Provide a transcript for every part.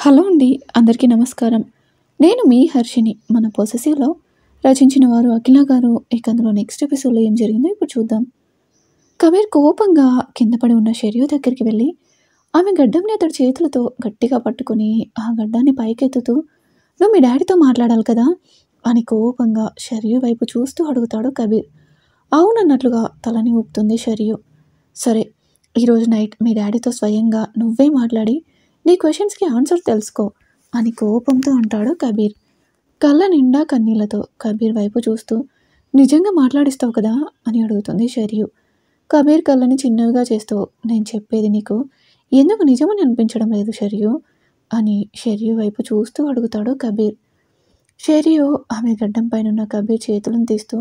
Hello అండి. అందరికీ నమస్కారం. నేను మీ హర్షిని. మన పొసెసివ్‌లో రచించిన వారు అఖిల గారు. ఇక అందులో నెక్స్ట్ ఎపిసోడ్‌లో ఏం జరిగిందో ఇప్పుడు చూద్దాం. కబీర్ కోపంగా కింద పడి ఉన్న షెరియు దగ్గరికి వెళ్ళి, ఆమె గడ్డంని అతడి చేతులతో గట్టిగా పట్టుకొని, ఆ గడ్డాన్ని పైకెత్తుతూ, "నువ్వు మీ డ్యాడీతో మాట్లాడాలి కదా!" అని కోపంగా షెరియు వైపు చూస్తూ అడుగుతాడు కబీర్. అవునన్నట్లుగా తలని ఊపుతుంది షెరియు. "సరే, ఈరోజు నైట్ మీ డ్యాడీతో స్వయంగా నువ్వే మాట్లాడి నీ క్వశ్చన్స్‌కి ఆన్సర్ తెలుసుకో" అని కోపంతో అంటాడు కబీర్. కళ్ళ నిండా కన్నీళ్లతో కబీర్ వైపు చూస్తూ, "నిజంగా మాట్లాడిస్తావు కదా?" అని అడుగుతుంది షెరియు. కబీర్ కళ్ళని చిన్నవిగా చేస్తూ, "నేను చెప్పేది నీకు ఎందుకు నిజమని అనిపించడం లేదు షెరియు" అని షెరియు వైపు చూస్తూ అడుగుతాడు కబీర్. షెరియు ఆమె గడ్డం పైనున్న కబీర్ చేతులను తీస్తూ,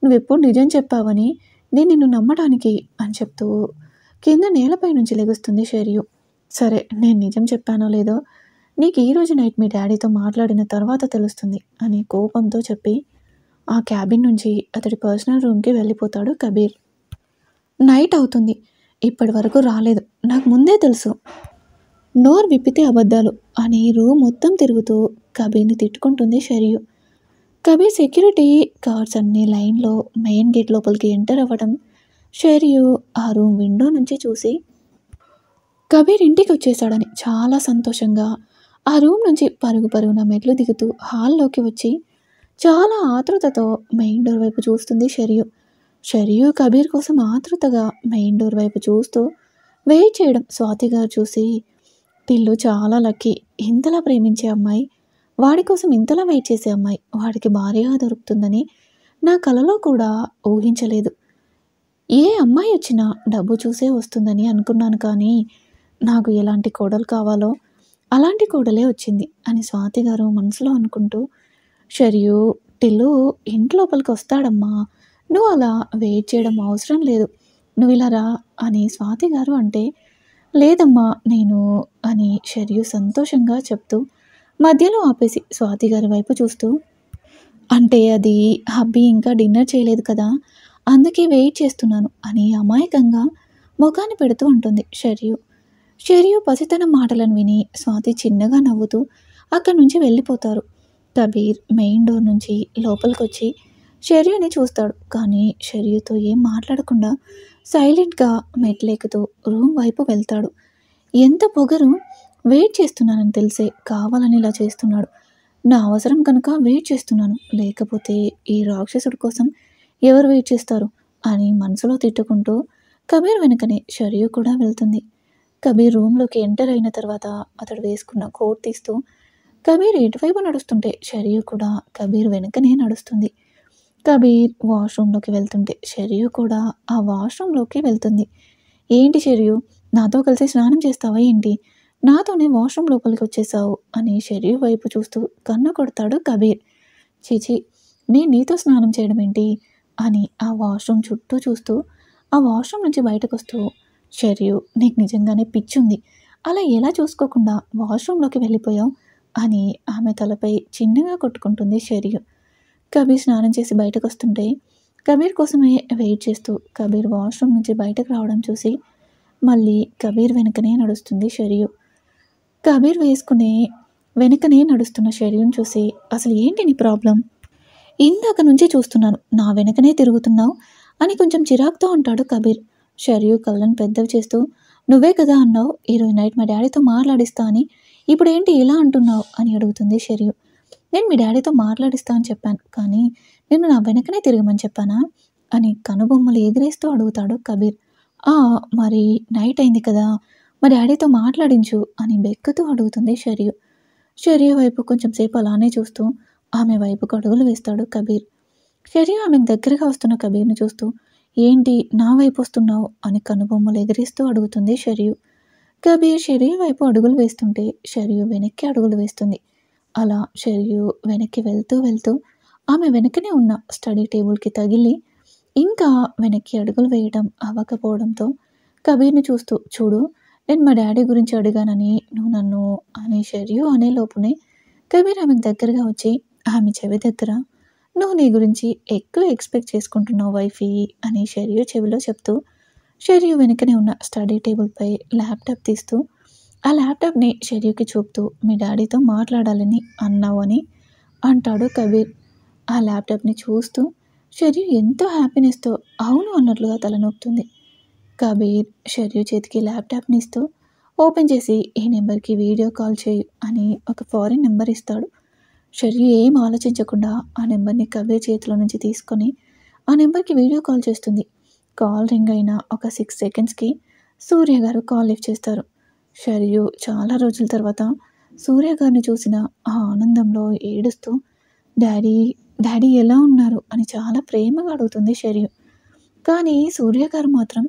"నువ్వెప్పుడు నిజం చెప్పావని నేను నిన్ను నమ్మడానికి" అని చెప్తూ కింద నేలపై నుంచి లెగుస్తుంది షెరియు. "సరే, నేను నిజం చెప్పానో లేదో నీకు ఈరోజు నైట్ మీ డాడీతో మాట్లాడిన తర్వాత తెలుస్తుంది" అని కోపంతో చెప్పి ఆ క్యాబిన్ నుంచి అతడి పర్సనల్ రూమ్కి వెళ్ళిపోతాడు కబీర్. నైట్ అవుతుంది. ఇప్పటి వరకు రాలేదు, నాకు ముందే తెలుసు, నోరు విప్పితే అబద్ధాలు అని రూమ్ మొత్తం తిరుగుతూ కబీర్ని తిట్టుకుంటుంది షెరియు. కబీర్ సెక్యూరిటీ కార్డ్స్ అన్ని లైన్లో మెయిన్ గేట్ లోపలికి ఎంటర్ అవ్వడం షెరియు ఆ రూమ్ విండో నుంచి చూసి కబీర్ ఇంటికి వచ్చేసాడని చాలా సంతోషంగా ఆ రూమ్ నుంచి పరుగు పరుగున మెట్లు దిగుతూ హాల్లోకి వచ్చి చాలా ఆతృతతో మెయిన్ డోర్ వైపు చూస్తుంది షెరియు. షెరియు కబీర్ కోసం ఆతృతగా మెయిన్ డోర్ వైపు చూస్తూ వెయిట్ చేయడం స్వాతి గారు చూసి, "టిల్లు చాలా లక్కీ, ఇంతలా ప్రేమించే అమ్మాయి, వాడి కోసం ఇంతలా వెయిట్ చేసే అమ్మాయి వాడికి భార్యగా దొరుకుతుందని నా కలలో కూడా ఊహించలేదు. ఏ అమ్మాయి వచ్చినా డబ్బు చూసే వస్తుందని అనుకున్నాను, కానీ నాకు ఎలాంటి కోడలు కావాలో అలాంటి కోడలే వచ్చింది" అని స్వాతి గారు మనసులో అనుకుంటూ, "షెరియు, టిల్లు ఇంటి లోపలికి వస్తాడమ్మా, నువ్వు అలా వెయిట్ చేయడం అవసరం లేదు, నువ్వు ఇలా రా" అని స్వాతి గారు అంటే, "లేదమ్మా నేను" అని షెరియు సంతోషంగా చెప్తూ మధ్యలో ఆపేసి స్వాతి గారి వైపు చూస్తూ, "అంటే అది హబ్బీ ఇంకా డిన్నర్ చేయలేదు కదా, అందుకే వెయిట్ చేస్తున్నాను" అని అమాయకంగా ముఖాన్ని పెడుతూ ఉంటుంది షెరియు. షెరియు పసితనం మాటలను విని స్వాతి చిన్నగా నవ్వుతూ అక్కడి నుంచి వెళ్ళిపోతారు. కబీర్ మెయిన్ డోర్ నుంచి లోపలికొచ్చి షెర్యూని చూస్తాడు, కానీ షెర్యూతో ఏం మాట్లాడకుండా సైలెంట్గా మెట్లెక్కుతూ రూమ్ వైపు వెళ్తాడు. ఎంత పొగరు, వెయిట్ చేస్తున్నానని తెలిసే కావాలని ఇలా చేస్తున్నాడు, నా అవసరం కనుక వెయిట్ చేస్తున్నాను, లేకపోతే ఈ రాక్షసుడి కోసం ఎవరు వెయిట్ చేస్తారు అని మనసులో తిట్టుకుంటూ కబీర్ వెనుకనే షెరియు కూడా వెళ్తుంది. కబీర్ రూమ్లోకి ఎంటర్ అయిన తర్వాత అతడు వేసుకున్న కోట్ తీస్తూ కబీర్ ఎటువైపు నడుస్తుంటే షెరియు కూడా కబీర్ వెనుకనే నడుస్తుంది. కబీర్ వాష్రూమ్లోకి వెళ్తుంటే షెరియు కూడా ఆ వాష్రూమ్లోకి వెళ్తుంది. "ఏంటి షెరియు, నాతో కలిసి స్నానం చేస్తావా ఏంటి, నాతోనే వాష్రూమ్ లోపలికి వచ్చేసావు" అని షెరియు వైపు చూస్తూ కన్ను కొడతాడు కబీర్. "చిచి, నేను నీతో స్నానం చేయడం ఏంటి" అని ఆ వాష్రూమ్ చుట్టూ చూస్తూ ఆ వాష్రూమ్ నుంచి బయటకు వస్తూ, "షెరియు, నీకు నిజంగానే పిచ్చుంది, అలా ఎలా చూసుకోకుండా వాష్రూమ్లోకి వెళ్ళిపోయావు" అని ఆమె తలపై చిన్నగా కొట్టుకుంటుంది షెరియు. కబీర్ స్నానం చేసి బయటకు వస్తుంటే కబీర్ కోసమే వెయిట్ చేస్తూ కబీర్ వాష్రూమ్ నుంచి బయటకు రావడం చూసి మళ్ళీ కబీర్ వెనుకనే నడుస్తుంది షెరియు. కబీర్ వేసుకునే వెనుకనే నడుస్తున్న షెరియుని చూసి, "అసలు ఏంటి నీ ప్రాబ్లం, ఇందాక నుంచి చూస్తున్నాను నా వెనకనే తిరుగుతున్నావు" అని కొంచెం చిరాకుతో అంటాడు కబీర్. షెరియు కళ్ళను పెద్దవి చేస్తూ, "నువ్వే కదా అన్నావు ఈరోజు నైట్ మా డాడీతో మాట్లాడిస్తా అని, ఇప్పుడేంటి ఇలా అంటున్నావు" అని అడుగుతుంది షెరియు. "నేను మీ డాడీతో మాట్లాడిస్తా అని చెప్పాను, కానీ నేను నా వెనకనే తిరగమని చెప్పానా" అని కనుబొమ్మలు ఎగిరేస్తూ అడుగుతాడు కబీర్. "ఆ, మరి నైట్ అయింది కదా, మా డాడీతో మాట్లాడించు" అని బెక్కుతూ అడుగుతుంది షెరియు. షెరియు వైపు కొంచెం సేపు అలానే చూస్తూ ఆమె వైపుకు అడుగులు వేస్తాడు కబీర్. షెరియు ఆమెకు దగ్గరగా వస్తున్న కబీర్ని చూస్తూ, "ఏంటి నా వైపు వస్తున్నావు" అని కనుబొమ్మలు ఎగిరేస్తూ అడుగుతుంది షెరియు. కబీర్ షెరియు వైపు అడుగులు వేస్తుంటే షెరియు వెనక్కి అడుగులు వేస్తుంది. అలా షెరియు వెనక్కి వెళ్తూ వెళ్తూ ఆమె వెనకనే ఉన్న స్టడీ టేబుల్కి తగిలి ఇంకా వెనక్కి అడుగులు వేయడం అవ్వకపోవడంతో కబీర్ని చూస్తూ, "చూడు, నేను మా డాడీ గురించి అడిగానని నువ్వు నన్ను" అని షెరియు అనే లోపునే కబీర్ ఆమెకు దగ్గరగా వచ్చి ఆమె చెవి దగ్గర, "నువ్వు నీ గురించి ఎక్కువ ఎక్స్పెక్ట్ చేసుకుంటున్నావు వైఫీ" అని షెరియు చెవిలో చెప్తూ షెరియు వెనుకనే ఉన్న స్టడీ టేబుల్పై ల్యాప్టాప్ తీస్తూ ఆ ల్యాప్టాప్ని షెరీకి చూపుతూ మీ డాడీతో మాట్లాడాలని అన్నావు అని అంటాడు కబీర్. ఆ ల్యాప్టాప్ని చూస్తూ షెరీ ఎంతో హ్యాపీనెస్తో అవును అన్నట్లుగా తలనొప్పుతుంది. కబీర్ షెరీ చేతికి ల్యాప్టాప్ని ఇస్తూ ఓపెన్ చేసి ఈ నెంబర్కి వీడియో కాల్ చేయు అని ఒక ఫారిన్ నెంబర్ ఇస్తాడు. షెరీ ఏం ఆలోచించకుండా ఆ నెంబర్ని కబీర్ చేతిలో నుంచి తీసుకొని ఆ నెంబర్కి వీడియో కాల్ చేస్తుంది. కాల్ రింగ్ అయిన ఒక 6 సెకండ్స్కి సూర్య గారు కాల్ లిఫ్ట్ చేస్తారు. షెరియు చాలా రోజుల తర్వాత సూర్య గారిని చూసిన ఆ ఆనందంలో ఏడుస్తూ డాడీ డాడీ ఎలా ఉన్నారు అని చాలా ప్రేమగా అడుగుతుంది షెరియు. కానీ సూర్య గారు మాత్రం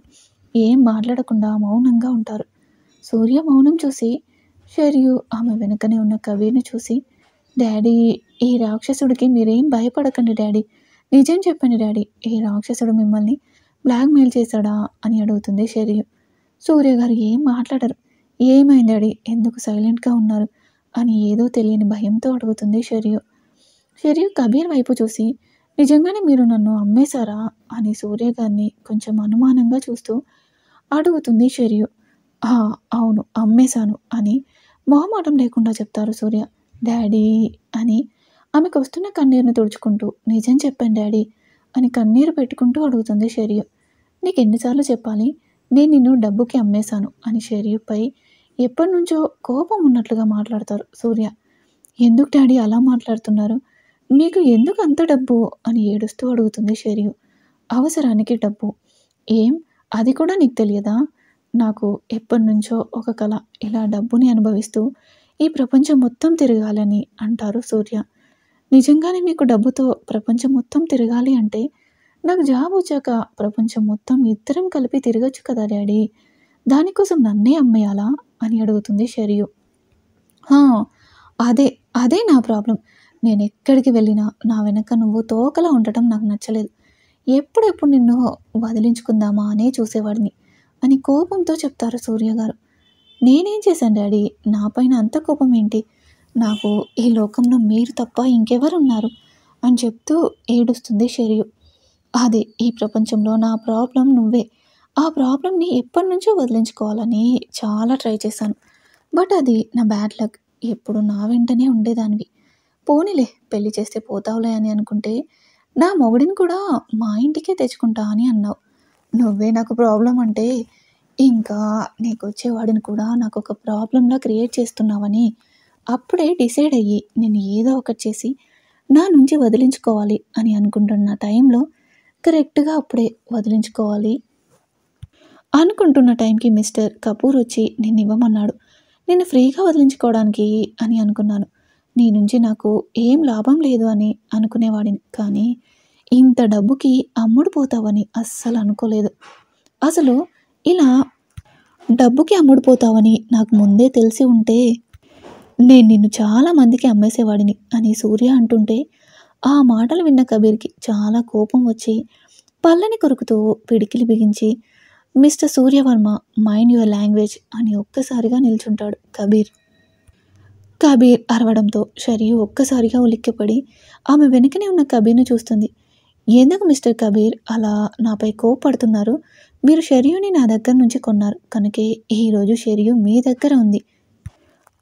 ఏం మాట్లాడకుండా మౌనంగా ఉంటారు. సూర్య మౌనం చూసి షెరియు ఆమె వెనుకనే ఉన్న కబీర్ని చూసి డాడీ ఈ రాక్షసుడికి మీరేం భయపడకండి డాడీ, నిజం చెప్పండి డాడీ, ఈ రాక్షసుడు మిమ్మల్ని బ్లాక్మెయిల్ చేశాడా అని అడుగుతుంది షెరియు. సూర్య గారు ఏం మాట్లాడరు. ఏమైంది డాడీ, ఎందుకు సైలెంట్గా ఉన్నారు అని ఏదో తెలియని భయంతో అడుగుతుంది షెరియు. షెరియు కబీర్ వైపు చూసి నిజంగానే మీరు నన్ను అమ్మేశారా అని సూర్య గారిని కొంచెం అనుమానంగా చూస్తూ అడుగుతుంది షెరియు. అవును అమ్మేశాను అని మొహమాటం లేకుండా చెప్తారు సూర్య. డాడీ అని ఆమెకు వస్తున్న కన్నీరును తుడుచుకుంటూ నిజం చెప్పాను డాడీ అని కన్నీరు పెట్టుకుంటూ అడుగుతుంది షెరియు. నీకు ఎన్నిసార్లు చెప్పాలి, నేను నిన్ను డబ్బుకి అమ్మేశాను అని షెరియుపై ఎప్పటి నుంచో కోపం ఉన్నట్లుగా మాట్లాడతారు సూర్య. ఎందుకు డాడీ అలా మాట్లాడుతున్నారు, మీకు ఎందుకు అంత డబ్బు అని ఏడుస్తూ అడుగుతుంది షెరియు. అవసరానికి డబ్బు, ఏం అది కూడా నీకు తెలియదా, నాకు ఎప్పటి నుంచో ఒక కళ ఇలా డబ్బుని అనుభవిస్తూ ఈ ప్రపంచం మొత్తం తిరగాలని అంటారు సూర్య. నిజంగానే మీకు డబ్బుతో ప్రపంచం మొత్తం తిరగాలి అంటే నాకు జాబ్ వచ్చాక ప్రపంచం మొత్తం ఇద్దరం కలిపి తిరగచ్చు కదా డాడీ, దానికోసం నన్నే అమ్మేయాలా అని అడుగుతుంది షెరియు. అదే అదే నా ప్రాబ్లం, నేను ఎక్కడికి వెళ్ళినా నా వెనక నువ్వు తోకలా ఉండటం నాకు నచ్చలేదు, ఎప్పుడెప్పుడు నిన్ను వదిలించుకుందామా అనే చూసేవాడిని అని కోపంతో చెప్తారు సూర్య గారు. నేనేం చేశాను డాడీ, నా పైన అంత కోపం ఏంటి, నాకు ఈ లోకంలో మీరు తప్ప ఇంకెవరున్నారు అని చెప్తూ ఏడుస్తుంది షెరియు. అదే ఈ ప్రపంచంలో నా ప్రాబ్లం నువ్వే, ఆ ప్రాబ్లంని ఎప్పటి నుంచో వదిలించుకోవాలని చాలా ట్రై చేశాను, బట్ అది నా బ్యాడ్ లక్, ఎప్పుడు నా వెంటనే ఉండేదానివి, పోనీలే పెళ్లి చేస్తే పోతావులే అని అనుకుంటే నా మొగుడిని కూడా మా ఇంటికే తెచ్చుకుంటా అని అన్నావు, నువ్వే నాకు ప్రాబ్లం అంటే ఇంకా నీకు వచ్చేవాడిని కూడా నాకు ఒక ప్రాబ్లంలా క్రియేట్ చేస్తున్నావని అప్పుడే డిసైడ్ అయ్యి నేను ఏదో ఒకటి చేసి నా నుంచి వదిలించుకోవాలి అని అనుకుంటున్న టైంలో కరెక్ట్గా అప్పుడే వదిలించుకోవాలి అనుకుంటున్న టైంకి మిస్టర్ కపూర్ వచ్చి నిన్ను ఇవ్వమన్నాడు, నేను ఫ్రీగా వదిలించుకోవడానికి అని అనుకున్నాను, నీ నుంచి నాకు ఏం లాభం లేదు అని అనుకునేవాడిని, కానీ ఇంత డబ్బుకి అమ్ముడు పోతావని అస్సలు అనుకోలేదు, అసలు ఇలా డబ్బుకి అమ్ముడుపోతావని నాకు ముందే తెలిసి ఉంటే నేను నిన్ను చాలా మందికి అమ్మేసేవాడిని అని సూర్య అంటుంటే ఆ మాటలు విన్న కబీర్కి చాలా కోపం వచ్చి పళ్ళని కొరుకుతూ పిడికిలి బిగించి mister Surya Varma mind your language అని ఒక్కసారిగా నిల్చుంటాడు కబీర్. కబీర్ అరవడంతో షరియు ఒక్కసారిగా ఉలిక్కిపడి ఆమె వెనుకనే ఉన్న కబీర్ను చూస్తుంది. ఎందుకు మిస్టర్ కబీర్ అలా నాపై కోపడుతున్నారు, మీరు షెరియుని నా దగ్గర నుంచి కొన్నారు కనుకే ఈరోజు షెరియు మీ దగ్గర ఉంది,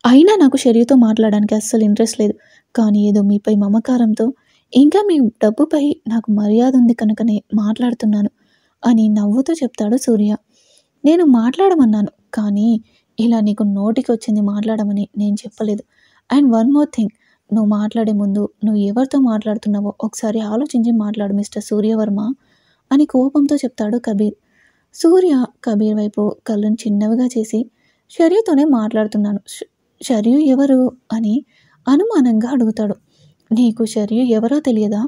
అయినా నాకు షెరియుతో మాట్లాడడానికి అస్సలు ఇంట్రెస్ట్ లేదు, కానీ ఏదో మీపై మమకారంతో ఇంకా మీ డబ్బుపై నాకు మర్యాద ఉంది కనుకనే మాట్లాడుతున్నాను అని నవ్వుతూ చెప్తాడు సూర్య. నేను మాట్లాడమన్నాను, కానీ ఇలా నీకు నోటికి వచ్చింది మాట్లాడమని నేను చెప్పలేదు, అండ్ వన్ మోర్ థింగ్, నువ్వు మాట్లాడే ముందు నువ్వు ఎవరితో మాట్లాడుతున్నావో ఒకసారి ఆలోచించి మాట్లాడు మిస్టర్ సూర్యవర్మ అని కోపంతో చెప్తాడు కబీర్. సూర్య కబీర్ వైపు కళ్ళను చిన్నవిగా చేసి షర్యుతోనే మాట్లాడుతున్నాను, షర్యు ఎవరు అని అనుమానంగా అడుగుతాడు. నీకు షర్యు ఎవరో తెలియదా,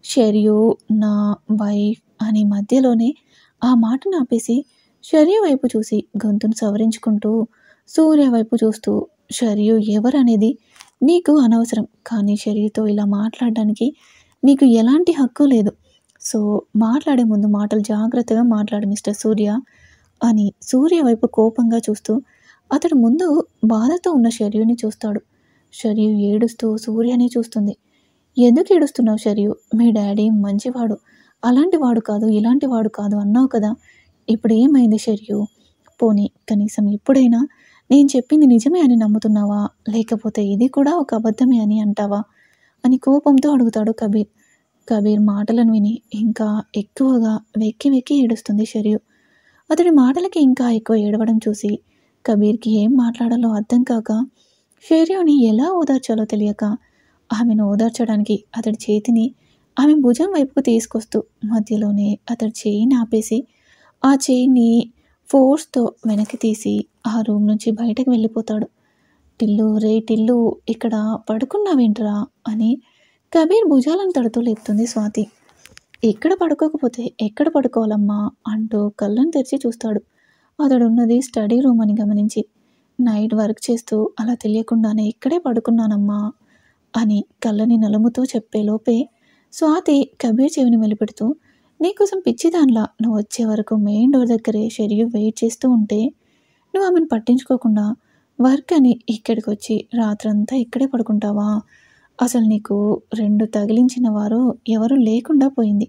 షర్యు నా వైఫ్ అని మధ్యలోనే ఆ మాటను ఆపేసి షర్యు వైపు చూసి గొంతును సవరించుకుంటూ సూర్య వైపు చూస్తూ షర్యు ఎవరనేది నీకు అనవసరం, కానీ షర్యుతో ఇలా మాట్లాడడానికి నీకు ఎలాంటి హక్కు లేదు, సో మాట్లాడే ముందు మాటలు జాగ్రత్తగా మాట్లాడు మిస్టర్ సూర్య అని సూర్య వైపు కోపంగా చూస్తూ అతడు ముందు బాధతో ఉన్న షర్యుని చూస్తాడు. షర్యు ఏడుస్తూ సూర్యని చూస్తుంది. ఎందుకు ఏడుస్తున్నావు షర్యు, మీ డాడీ మంచివాడు, అలాంటి వాడు కాదు ఇలాంటి వాడు కాదు అన్నావు కదా, ఇప్పుడు ఏమైంది షర్యు, పోనీ కనీసం ఎప్పుడైనా నేను చెప్పింది నిజమే అని నమ్ముతున్నావా? లేకపోతే ఇది కూడా ఒక అబద్ధమే అని అంటావా? అని కోపంతో అడుగుతాడు కబీర్. కబీర్ మాటలను విని ఇంకా ఎక్కువగా వెక్కి వెక్కి ఏడుస్తుంది షరియు. అతడి మాటలకి ఇంకా ఎక్కువ ఏడవడం చూసి కబీర్కి ఏం మాట్లాడాలో అర్థం కాక షర్యూని ఎలా ఓదార్చాలో తెలియక ఆమెను ఓదార్చడానికి అతడి చేతిని ఆమె భుజం వైపుకు తీసుకొస్తూ మధ్యలోనే అతడి చేయిని ఆపేసి ఆ చేయిని ఫోర్స్తో వెనక్కి తీసి ఆ రూమ్ నుంచి బయటకు వెళ్ళిపోతాడు. టిల్లు, రే టిల్లు, ఇక్కడ పడుకున్నావేంట్రా అని కబీర్ భుజాలను తడుతూ లేపుతుంది స్వాతి. ఎక్కడ పడుకోకపోతే ఎక్కడ పడుకోవాలమ్మా అంటూ కళ్ళను తెరిచి చూస్తాడు. అతడున్నది స్టడీ రూమ్ అని గమనించి, నైట్ వర్క్ చేస్తూ అలా తెలియకుండానే ఇక్కడే పడుకున్నానమ్మా అని కళ్ళని నలుముతూ చెప్పేలోపే స్వాతి కబీర్ చెవిని మెలిపెడుతూ, నీకోసం పిచ్చిదాన్లా నువ్వు వచ్చే వరకు మెయిన్ డోర్ దగ్గరే షెరియు వెయిట్ చేస్తూ ఉంటే నువ్వు ఆమెను పట్టించుకోకుండా వర్క్ అని ఇక్కడికి వచ్చి రాత్రంతా ఇక్కడే పడుకుంటావా? అసలు నీకు 2 తగిలించిన వారు ఎవరు లేకుండా పోయింది,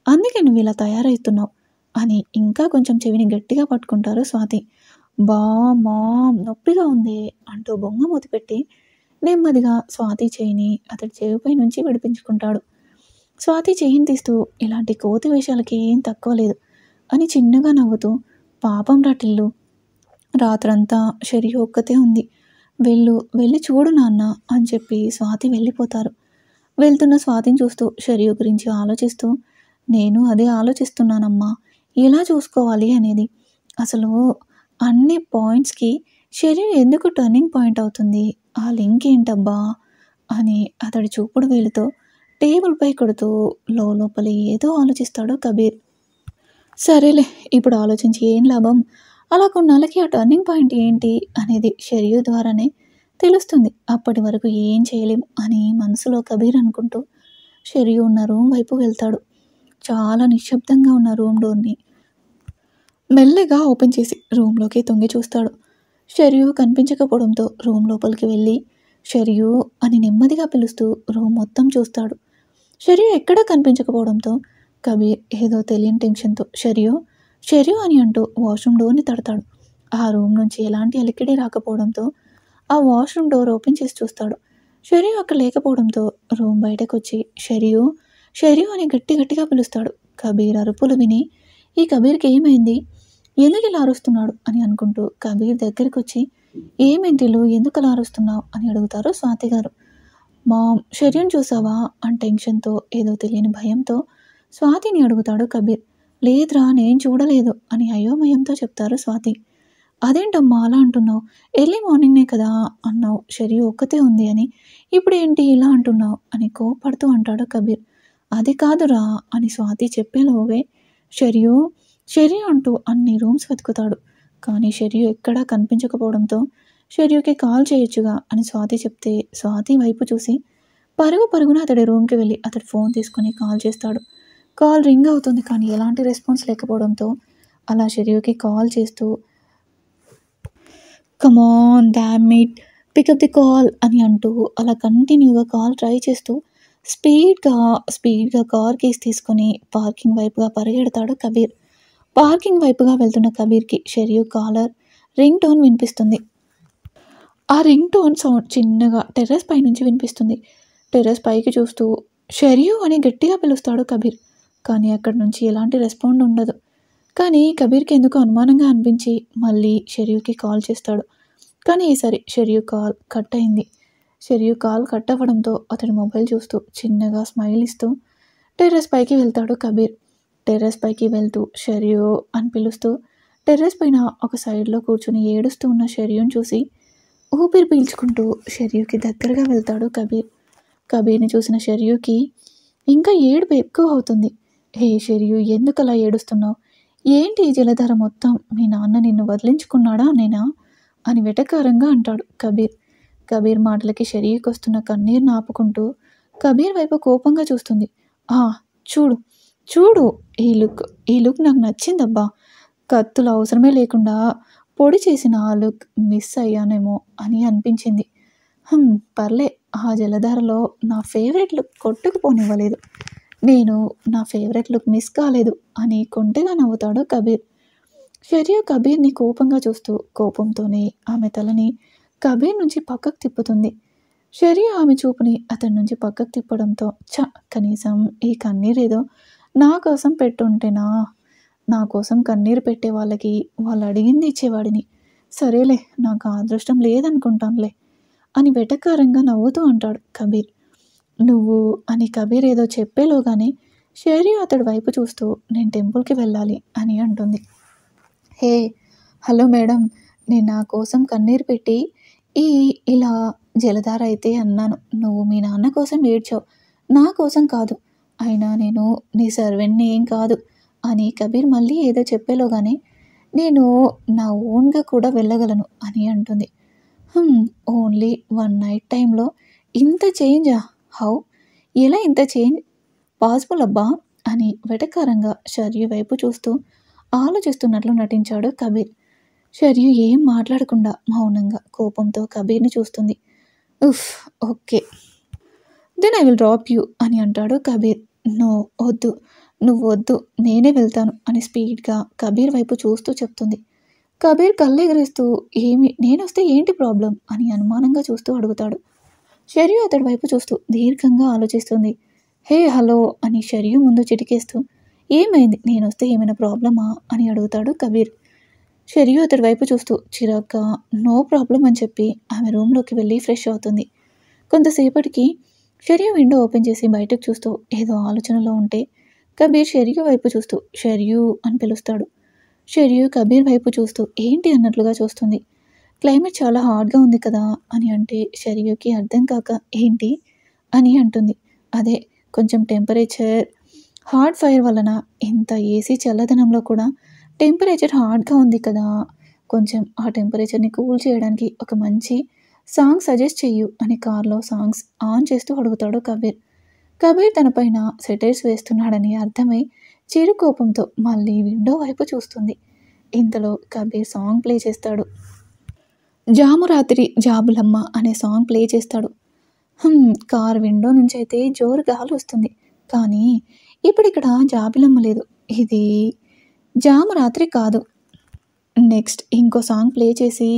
అందుకే నువ్వు ఇలా తయారవుతున్నావు అని ఇంకా కొంచెం చెవిని గట్టిగా పట్టుకుంటారు స్వాతి. బా మామ్ నొప్పిగా ఉంది అంటూ బొంగ మూతి పెట్టి నెమ్మదిగా స్వాతి చేయిని అతడి చెవిపై నుంచి విడిపించుకుంటాడు. స్వాతి చేయిని తీస్తూ, ఇలాంటి కోతి వేషాలకి ఏం తక్కువ లేదు అని చిన్నగా నవ్వుతూ, పాపం రాటిల్లు, రాత్రంతా షరియు ఒక్కతే ఉంది, వెళ్ళి చూడు నాన్న అని చెప్పి స్వాతి వెళ్ళిపోతారు. వెళ్తున్న స్వాతిని చూస్తూ షరియు గురించి ఆలోచిస్తూ, నేను అదే ఆలోచిస్తున్నానమ్మా, ఎలా చూసుకోవాలి అనేది. అసలు అన్ని పాయింట్స్కి షరియు ఎందుకు టర్నింగ్ పాయింట్ అవుతుంది, ఆ లింక్ ఏంటబ్బా అని అతడి చూపుడు వేలుతో టేబుల్పై కొడుతూ లోపల ఏదో ఆలోచిస్తాడు కబీర్. సరేలే, ఇప్పుడు ఆలోచించి ఏం లాభం, అలా కొన్నాళ్ళకి ఆ టర్నింగ్ పాయింట్ ఏంటి అనేది షరియు ద్వారానే తెలుస్తుంది, అప్పటి వరకు ఏం చేయలేం అని మనసులో కబీర్ అనుకుంటూ షరియు ఉన్న రూమ్ వైపు వెళ్తాడు. చాలా నిశ్శబ్దంగా ఉన్న రూమ్ డోర్ని మెల్లగా ఓపెన్ చేసి రూమ్లోకి తొంగి చూస్తాడు. షరియు కనిపించకపోవడంతో రూమ్ లోపలికి వెళ్ళి షరియు అని నెమ్మదిగా పిలుస్తూ రూమ్ మొత్తం చూస్తాడు. షరియు ఎక్కడా కనిపించకపోవడంతో కబీర్ ఏదో తెలియని టెన్షన్తో షరియు అని అంటూ వాష్రూమ్ డోర్ని తడతాడు. ఆ రూమ్ నుంచి ఎలాంటి అలికిడి రాకపోవడంతో ఆ వాష్రూమ్ డోర్ ఓపెన్ చేసి చూస్తాడు. షరియు అక్కడ లేకపోవడంతో రూమ్ బయటకు వచ్చి షరియు అని గట్టిగా పిలుస్తాడు. కబీర్ అరుపులు విని ఈ కబీర్కి ఏమైంది, ఎందుకు ఇలా అరుస్తున్నాడు అని అనుకుంటూ కబీర్ దగ్గరికి వచ్చి, ఏమేంటిలు, ఎందుకు అలా అరుస్తున్నావు అని అడుగుతారు స్వాతి గారు. మామ్, షర్యూని చూసావా అని టెన్షన్తో ఏదో తెలియని భయంతో స్వాతిని అడుగుతాడు కబీర్. లేదురా, నేను చూడలేదు అని అయోమయంతో చెప్తారు స్వాతి. అదేంటమ్మా అలా అంటున్నావు, ఎర్లీ మార్నింగ్నే కదా అన్నావు షరియు ఒక్కతే ఉంది అని, ఇప్పుడు ఏంటి ఇలా అంటున్నావు అని కోపడుతూ అంటాడు కబీర్. అది కాదురా అని స్వాతి చెప్పేలోవే షరియు అంటూ అన్ని రూమ్స్ వెతుకుతాడు. కానీ షరియు ఎక్కడా కనిపించకపోవడంతో షర్యూకి కాల్ చేయొచ్చుగా అని స్వాతి చెప్తే స్వాతి వైపు చూసి పరుగున అతడి రూమ్కి వెళ్ళి అతడి ఫోన్ తీసుకొని కాల్ చేస్తాడు. కాల్ రింగ్ అవుతుంది కానీ ఎలాంటి రెస్పాన్స్ లేకపోవడంతో అలా షర్యూకి కాల్ చేస్తూ, come on damn it, pick up the call అని అంటూ అలా కంటిన్యూగా కాల్ ట్రై చేస్తూ స్పీడ్గా కార్ కీస్ తీసుకొని పార్కింగ్ వైపుగా పరిగెడతాడు కబీర్. పార్కింగ్ వైపుగా వెళ్తున్న కబీర్కి షర్యూ కాలర్ రింగ్ టోన్ వినిపిస్తుంది. ఆ రింగ్ టోన్ సౌండ్ చిన్నగా టెర్రస్ పై నుంచి వినిపిస్తుంది. టెర్రస్ పైకి చూస్తూ షర్యూ అని గట్టిగా పిలుస్తాడు కబీర్. కానీ అక్కడి నుంచి ఎలాంటి రెస్పాండ్ ఉండదు. కానీ కబీర్కి ఎందుకు అనుమానంగా అనిపించి మళ్ళీ షర్యూకి కాల్ చేస్తాడు. కానీ ఈసారి షర్యూ కాల్ కట్ అయింది. షర్యూ కాల్ కట్ అవ్వడంతో అతడు మొబైల్ చూస్తూ చిన్నగా స్మైల్ ఇస్తూ టెర్రస్ పైకి వెళ్తాడు కబీర్. టెర్రస్ పైకి వెళ్తూ షర్యూ అని పిలుస్తూ టెర్రస్ పైన ఒక సైడ్లో కూర్చుని ఏడుస్తూ ఉన్న షర్యూని చూసి ఊపిరి పీల్చుకుంటూ షర్యూకి దగ్గరగా వెళ్తాడు కబీర్. కబీర్ని చూసిన షర్యూకి ఇంకా ఏడుపు ఎక్కువ అవుతుంది. హే షర్యూ, ఎందుకు అలా ఏడుస్తున్నావు, ఏంటి ఈ జలధార మొత్తం, మీ నాన్న నిన్ను వదిలించుకున్నాడా నేనా అని వెటకారంగా అంటాడు కబీర్. కబీర్ మాటలకి షర్యూకి వస్తున్న కన్నీరును ఆపుకుంటూ కబీర్ వైపు కోపంగా చూస్తుంది. చూడు ఈ లుక్ నాకు నచ్చిందబ్బా, కత్తులు అవసరమే లేకుండా పొడి చేసిన ఆ లుక్ మిస్ అయ్యానేమో అని అనిపించింది. పర్లే, ఆ జలధారలో నా ఫేవరెట్ లుక్ కొట్టుకుపోనివ్వలేదు, నేను నా ఫేవరెట్ లుక్ మిస్ కాలేదు అని కొంటెగా నవ్వుతాడు కబీర్. షరియు కబీర్ని కోపంగా చూస్తూ కోపంతోనే ఆమె తలని కబీర్ నుంచి పక్కకు తిప్పుతుంది. షరియు ఆమె చూపుని అతని నుంచి పక్కకు తిప్పడంతో కనీసం ఈ కన్నీరేదో నా కోసం పెట్టుంటేనా, నా కోసం కన్నీరు పెట్టే వాళ్ళకి వాళ్ళు అడిగింది ఇచ్చేవాడిని. సరేలే, నాకు ఆ అదృష్టం లేదనుకుంటానులే అని వెటకారంగా నవ్వుతూ అంటాడు కబీర్. నువ్వు అని కబీర్ ఏదో చెప్పేలోగానే షరియు అతడి వైపు చూస్తూ నేను టెంపుల్కి వెళ్ళాలి అని అంటుంది. హే, హలో మేడం, నేను నా కోసం కన్నీరు పెట్టి ఈ ఇలా జలధార అయితే అన్నాను. నువ్వు మీ నాన్న కోసం ఏడ్చావు, నా కోసం కాదు. అయినా నేను నీ సర్వెంట్ని ఏం కాదు అని కబీర్ మళ్ళీ ఏదో చెప్పేలోగానే నేను నా ఓన్గా కూడా వెళ్ళగలను అని అంటుంది. ఓన్లీ 1 నైట్ టైంలో ఇంత చేంజా? హౌ? ఎలా ఇంత చేంజ్ పాసిబుల్ అబ్బా అని వెటకారంగా షర్యు వైపు చూస్తూ ఆలోచిస్తున్నట్లు నటించాడు కబీర్. షర్యు ఏం మాట్లాడకుండా మౌనంగా కోపంతో కబీర్ని చూస్తుంది. ఉఫ్, okay, then I will drop you అని అంటాడు కబీర్. నో, వద్దు, నువ్వు వద్దు, నేనే వెళ్తాను అని స్పీడ్గా కబీర్ వైపు చూస్తూ చెప్తుంది. కబీర్ కళ్ళెగరేస్తూ నేనొస్తే ఏంటి ప్రాబ్లం అని అనుమానంగా చూస్తూ అడుగుతాడు. షర్యు అతడి వైపు చూస్తూ దీర్ఘంగా ఆలోచిస్తుంది. హే, హలో అని షర్యు ముందు చిటికేస్తూ ఏమైంది, నేనొస్తే ఏమైనా ప్రాబ్లమా అని అడుగుతాడు కబీర్. షర్యు అతడి వైపు చూస్తూ చిరాగ్గా నో ప్రాబ్లం అని చెప్పి ఆమె రూమ్లోకి వెళ్ళి ఫ్రెష్ అవుతుంది. కొంతసేపటికి షర్యు విండో ఓపెన్ చేసి బయటకు చూస్తూ ఏదో ఆలోచనలో ఉంటే కబీర్ షర్యు వైపు చూస్తూ షర్యు అని పిలుస్తాడు. షర్యు కబీర్ వైపు చూస్తూ ఏంటి అన్నట్లుగా చూస్తుంది. క్లైమేట్ చాలా హాట్గా ఉంది కదా అని అంటే షర్యుకి అర్థం కాక ఏంటి అని అంటుంది. అదే, కొంచెం టెంపరేచర్ హాట్ ఫైర్ వలన ఇంత ఏసీ చల్లదనంలో కూడా టెంపరేచర్ హాట్గా ఉంది కదా, కొంచెం ఆ టెంపరేచర్ని కూల్ చేయడానికి ఒక మంచి సాంగ్ సజెస్ట్ చెయ్యు అని కార్లో సాంగ్స్ ఆన్ చేస్తూ అడుగుతాడు కబీర్. కబీర్ తన పైన సెటైర్స్ వేస్తున్నాడని అర్థమై చిరు కోపంతో మళ్ళీ విండో వైపు చూస్తుంది. ఇంతలో కబీర్ సాంగ్ ప్లే చేస్తాడు. జాము రాత్రి జాబులమ్మ అనే సాంగ్ ప్లే చేస్తాడు. కార్ విండో నుంచి అయితే జోరు గాలి వస్తుంది, కానీ ఇప్పుడు ఇక్కడ జాబిలమ్మ లేదు, ఇది జాము రాత్రి కాదు. నెక్స్ట్ ఇంకో సాంగ్ ప్లే చేసి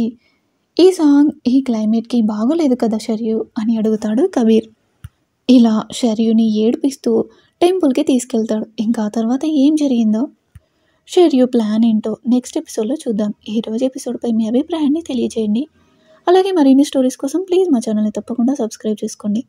ఈ సాంగ్ ఈ క్లైమేట్కి బాగోలేదు కదా షర్యు అని అడుగుతాడు కబీర్. ఇలా షర్యుని ఏడిపిస్తూ టెంపుల్కి తీసుకెళ్తాడు. ఇంకా తర్వాత ఏం జరిగిందో, షర్యు ప్లాన్ ఏంటో నెక్స్ట్ ఎపిసోడ్లో చూద్దాం. ఈరోజు ఎపిసోడ్పై మీ అభిప్రాయాన్ని తెలియజేయండి. అలాగే మరిన్ని స్టోరీస్ కోసం ప్లీజ్ మా ఛానల్ని తప్పకుండా సబ్స్క్రైబ్ చేసుకోండి.